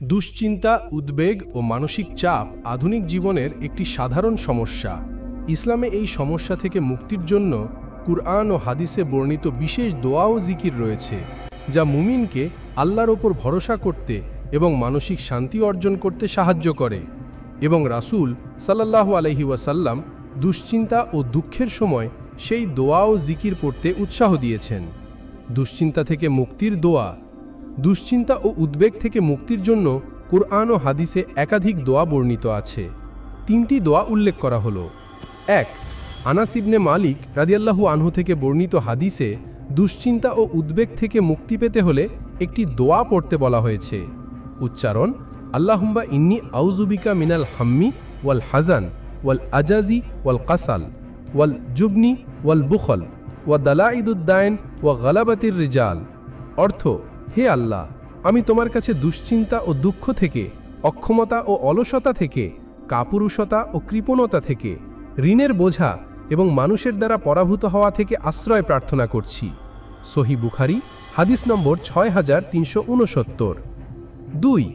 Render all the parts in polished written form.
দুশ্চিন্তা, উদ্বেগ ও মানসিক চাপ আধুনিক জীবনের একটি সাধারণ সমস্যা। ইসলামে এই সমস্যা থেকে মুক্তির জন্য কুরআন ও হাদিসে বর্ণিত বিশেষ দোয়া ও জিকির রয়েছে, যা মুমিনকে আল্লাহর ওপর ভরসা করতে এবং মানসিক শান্তি অর্জন করতে সাহায্য করে। এবং রাসূল সাল্লাল্লাহু আলাইহি ওয়াসাল্লাম দুশ্চিন্তা ও দুঃখের সময় সেই দোয়া ও জিকির পড়তে উৎসাহ দিয়েছেন। দুশ্চিন্তা থেকে মুক্তির দোয়া। দুশ্চিন্তা ও উদ্বেগ থেকে মুক্তির জন্য কুরআন ও হাদিসে একাধিক দোয়া বর্ণিত আছে। 3টি দোয়া উল্লেখ করা হলো। 1. আনাস ইবনে মালিক রাদিয়াল্লাহু আনহু থেকে বর্ণিত হাদিসে দুশ্চিন্তা ও উদ্বেগ থেকে মুক্তি পেতে হলে একটি দোয়া পড়তে বলা হয়েছে। উচ্চারণ: আল্লাহুম্মা ইন্নী আউযুবিকা মিনাল হাম্মি ওয়াল হাজান ওয়াল আজাজি ওয়াল কাসাল ওয়াল জুবনি ওয়াল বুখল ওয়া দালাইদুদ দাইন ওয়া গালাবাতির রিজাল। অর্থ: হে আল্লাহ, আমি তোমার কাছে দুশ্চিন্তা ও দুঃখ থেকে, অক্ষমতা ও অলসতা থেকে, কাপুরুষতা ও কৃপণতা থেকে, ঋণের বোঝা এবং মানুষের দ্বারা পরাভূত হওয়া থেকে আশ্রয় প্রার্থনা করছি। সহিহ বুখারী হাদিস নম্বর 6369। 2.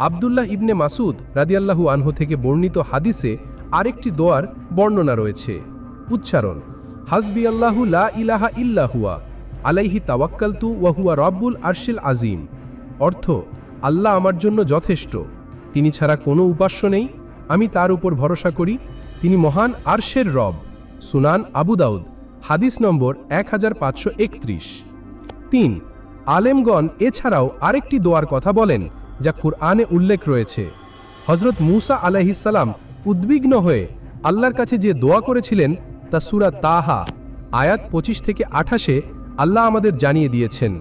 আব্দুল্লাহ ইবনে মাসুদ রাদিয়াল্লাহু আনহু থেকে বর্ণিত হাদিসে আরেকটি দোয়ার বর্ণনা রয়েছে। উচ্চারণ: হাসবিয়াল্লাহু লা ইলাহা ইল্লা হুয়া আলাইহি তাওয়াক্কালতু ওয়া হুয়া রব্বুল আরশিল আজিম। অর্থ: আল্লাহ আমার জন্য যথেষ্ট, তিনি ছাড়া কোনো উপাস্য নেই, আমি তার উপর ভরসা করি, তিনি মহান আরশের রব। সুনান আবু দাউদ হাদিস নম্বর 1531। 3. আলেমগণ এছাড়াও আরেকটি দোয়ার কথা বলেন, যা কুরআনে উল্লেখ রয়েছে। হযরত মূসা আলাইহিস সালাম উদ্বিগ্ন হয়ে আল্লাহর কাছে যে দোয়া করেছিলেন তা সূরা তাহা আয়াত 25 থেকে 28 আল্লাহ আমাদের জানিয়ে দিয়েছেন।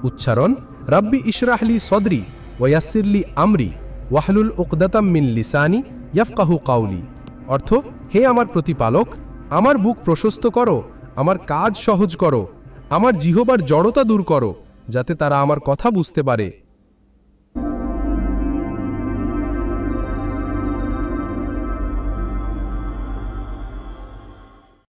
উচ্চারণ: রাব্বি ইশরাহলি সদরি ওয়া ইয়াসসিরলি আমরি ওয়াহলুল উকদাতাম মিন লিসানি ইয়াফকাহু কাওলি। অর্থ: হে আমার প্রতিপালক, আমার বুক প্রশস্ত করো, আমার কাজ সহজ করো, আমার জিহ্বার জড়তা দূর করো, যাতে তারা আমার কথা বুঝতে পারে।